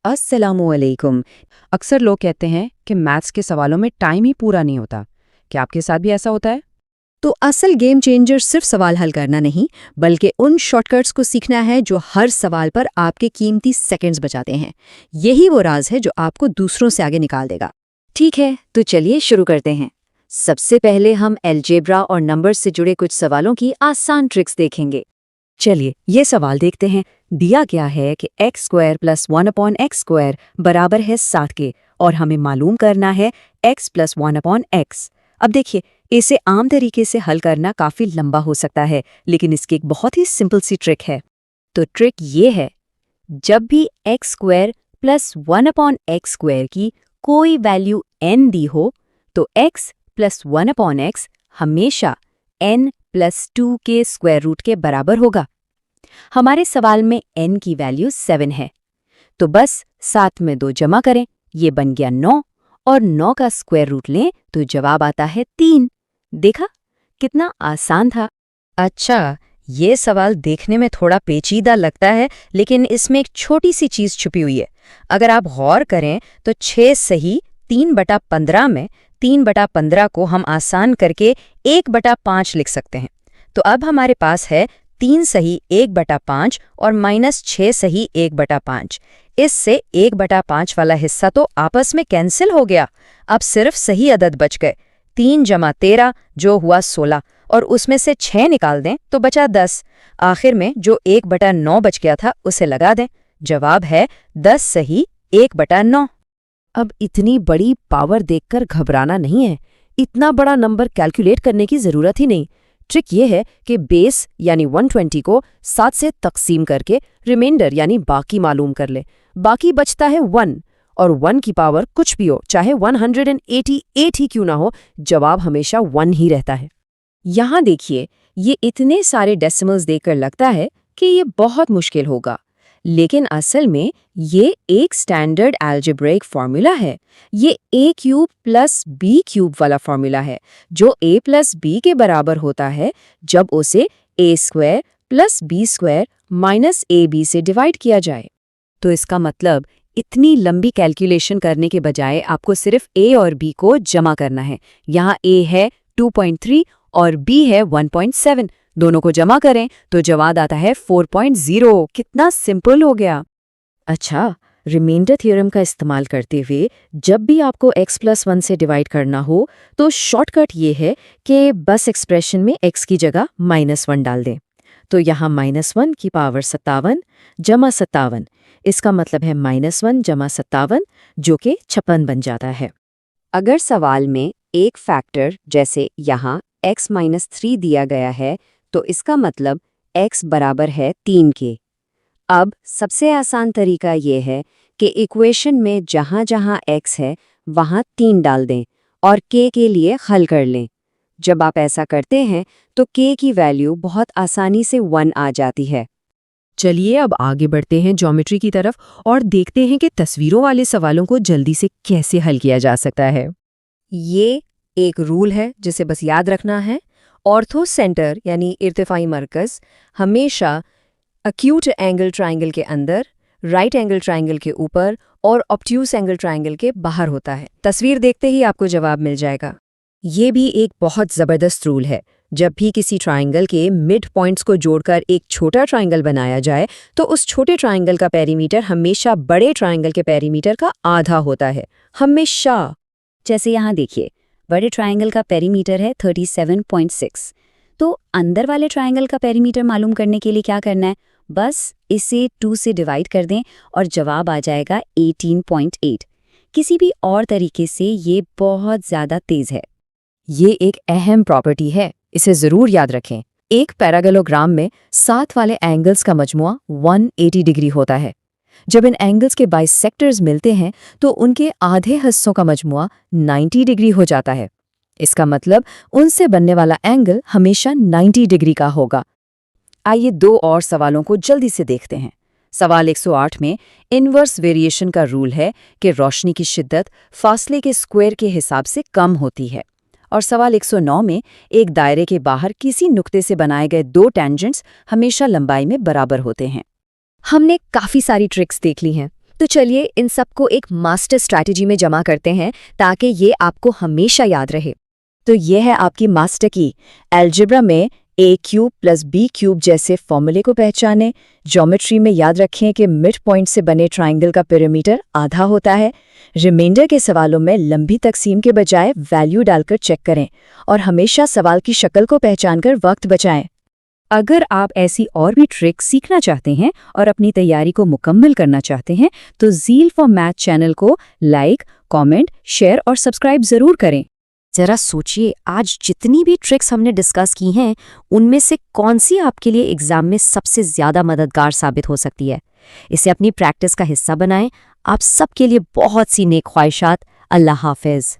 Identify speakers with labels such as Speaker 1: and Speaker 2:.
Speaker 1: अस्सलामुअलैकुम। अक्सर लोग कहते हैं कि मैथ्स के सवालों में टाइम ही पूरा नहीं होता। क्या आपके साथ भी ऐसा होता है?
Speaker 2: तो असल गेम चेंजर सिर्फ सवाल हल करना नहीं, बल्कि उन शॉर्टकट्स को सीखना है जो हर सवाल पर आपके कीमती सेकंड्स बचाते हैं। यही वो राज है जो आपको दूसरों से आगे निकाल देगा।
Speaker 3: ठीक है, तो चलिए शुरू करते हैं। सबसे पहले हम अलजेब्रा और नंबर्स से जुड़े कुछ सवालों की आसान ट्रिक्स देखेंगे।
Speaker 2: चलिए ये सवाल देखते हैं। दिया गया है कि x स्क्वायर प्लस 1/x² बराबर है 7 के, और हमें मालूम करना है x प्लस 1/x। अब देखिए, इसे आम तरीके से हल करना काफ़ी लंबा हो सकता है, लेकिन इसकी एक बहुत ही सिंपल सी ट्रिक है।
Speaker 3: तो ट्रिक ये है, जब भी x स्क्वायर प्लस 1/x² की कोई वैल्यू n दी हो, तो x प्लस 1/x हमेशा n प्लस 2 के स्क्वायर रूट के बराबर होगा। हमारे सवाल में n की वैल्यू 7 है, तो बस 7 में 2 जमा करें, ये बन गया 9, और 9 का स्क्वायर रूट लें तो जवाब आता है 3। देखा, कितना आसान था।
Speaker 1: अच्छा, ये सवाल देखने में थोड़ा पेचीदा लगता है, लेकिन इसमें एक छोटी सी चीज़ छुपी हुई है। अगर आप गौर करें तो 6 सही 3/15 में 3/15 को हम आसान करके 1/5 लिख सकते हैं। तो अब हमारे पास है 3 सही 1/5 और -6 सही 1/5। इससे 1/5 वाला हिस्सा तो आपस में कैंसिल हो गया। अब सिर्फ सही अदद बच गए। 3 जमा 13 जो हुआ 16, और उसमें से 6 निकाल दें तो बचा 10। आखिर में जो 1/9 बच गया था उसे लगा दें। जवाब है 10 सही 1/9।
Speaker 4: अब इतनी बड़ी पावर देखकर घबराना नहीं है। इतना बड़ा नंबर कैलकुलेट करने की जरूरत ही नहीं। ट्रिक ये है कि बेस यानी 120 को 7 से तकसीम करके रिमाइंडर यानी बाकी मालूम कर ले। बाकी बचता है 1, और 1 की पावर कुछ भी हो, चाहे 188 ही क्यों ना हो, जवाब हमेशा 1 ही रहता है।
Speaker 2: यहाँ देखिए, ये इतने सारे डेसिमल्स देखकर लगता है कि ये बहुत मुश्किल होगा, लेकिन असल में ये एक स्टैंडर्ड अलजेब्रिक फार्मूला है। ये a³ प्लस b³ वाला फार्मूला है, जो a प्लस b के बराबर होता है जब उसे a² plus b² minus ab से डिवाइड किया जाए। तो इसका मतलब इतनी लंबी कैलकुलेशन करने के बजाय आपको सिर्फ a और b को जमा करना है। यहाँ a है 2.3 और b है 1.7। दोनों को जमा करें तो जवाब आता है 4.0। कितना सिंपल हो गया।
Speaker 4: अच्छा, रिमाइंडर थ्योरम का इस्तेमाल करते हुए जब भी आपको x प्लस 1 से डिवाइड करना हो, तो शॉर्टकट ये है कि बस एक्सप्रेशन में x की जगह -1 डाल दें। तो यहाँ -1 की पावर 57 जमा 57, इसका मतलब है -1 जमा 57, जो कि 56 बन जाता है।
Speaker 3: अगर सवाल में एक फैक्टर जैसे यहाँ x-3 दिया गया है, तो इसका मतलब x बराबर है 3 के। अब सबसे आसान तरीका ये है कि इक्वेशन में जहाँ जहाँ x है वहाँ 3 डाल दें और k के लिए हल कर लें। जब आप ऐसा करते हैं तो k की वैल्यू बहुत आसानी से 1 आ जाती है।
Speaker 4: चलिए अब आगे बढ़ते हैं ज्योमेट्री की तरफ और देखते हैं कि तस्वीरों वाले सवालों को जल्दी से कैसे हल किया जा सकता है।
Speaker 2: ये एक रूल है जिसे बस याद रखना है। ऑर्थो सेंटर यानी इर्तिफाई मरकज़ हमेशा एक्यूट एंगल ट्रायंगल के अंदर, राइट एंगल ट्रायंगल के ऊपर और ऑब्ट्यूस एंगल ट्रायंगल के बाहर होता है। तस्वीर देखते ही आपको जवाब मिल जाएगा। ये भी एक बहुत ज़बरदस्त रूल है। जब भी किसी ट्रायंगल के मिड पॉइंट्स को जोड़कर एक छोटा ट्रायंगल बनाया जाए, तो उस छोटे ट्रायंगल का पेरीमीटर हमेशा बड़े ट्रायंगल के पेरीमीटर का आधा होता है। हमेशा।
Speaker 3: जैसे यहाँ देखिए, बड़े ट्रायंगल का पेरीमीटर है 37.6। तो अंदर वाले ट्रायंगल का पेरीमीटर मालूम करने के लिए क्या करना है? बस इसे 2 से डिवाइड कर दें और जवाब आ जाएगा 18.8। किसी भी और तरीके से ये बहुत ज़्यादा तेज़ है।
Speaker 4: ये एक अहम प्रॉपर्टी है, इसे ज़रूर याद रखें। एक पैरागलोग्राम में 7 वाले एंगल्स का मजमुआ 180 डिग्री होता है। जब इन एंगल्स के बाइसेक्टर्स मिलते हैं तो उनके आधे हिस्सों का मजमुआ 90 डिग्री हो जाता है। इसका मतलब उनसे बनने वाला एंगल हमेशा 90 डिग्री का होगा। आइए 2 और सवालों को जल्दी से देखते हैं। सवाल 108 में इनवर्स वेरिएशन का रूल है कि रोशनी की शिद्दत फासले के स्क्वायर के हिसाब से कम होती है। और सवाल 109 में एक दायरे के बाहर किसी नुक्ते से बनाए गए 2 टेंजेंट्स हमेशा लंबाई में बराबर होते हैं।
Speaker 2: हमने काफ़ी सारी ट्रिक्स देख ली हैं।
Speaker 3: तो चलिए इन सबको एक मास्टर स्ट्रैटेजी में जमा करते हैं ताकि ये आपको हमेशा याद रहे।
Speaker 4: तो ये है आपकी मास्टर की। अलजेब्रा में a³ + b³ जैसे फॉर्मूले को पहचानें। ज्योमेट्री में याद रखें कि मिड पॉइंट से बने ट्राइंगल का पेरीमीटर आधा होता है। रिमाइंडर के सवालों में लंबी तकसीम के बजाय वैल्यू डालकर चेक करें और हमेशा सवाल की शक्ल को पहचानकर वक्त बचाएं।
Speaker 3: अगर आप ऐसी और भी ट्रिक्स सीखना चाहते हैं और अपनी तैयारी को मुकम्मल करना चाहते हैं तो ज़ील फॉर मैथ चैनल को लाइक, कमेंट, शेयर और सब्सक्राइब ज़रूर करें।
Speaker 2: जरा सोचिए, आज जितनी भी ट्रिक्स हमने डिस्कस की हैं उनमें से कौन सी आपके लिए एग्जाम में सबसे ज़्यादा मददगार साबित हो सकती है। इसे अपनी प्रैक्टिस का हिस्सा बनाएं। आप सबके लिए बहुत सी नेक ख्वाहिशात। अल्लाह हाफिज़।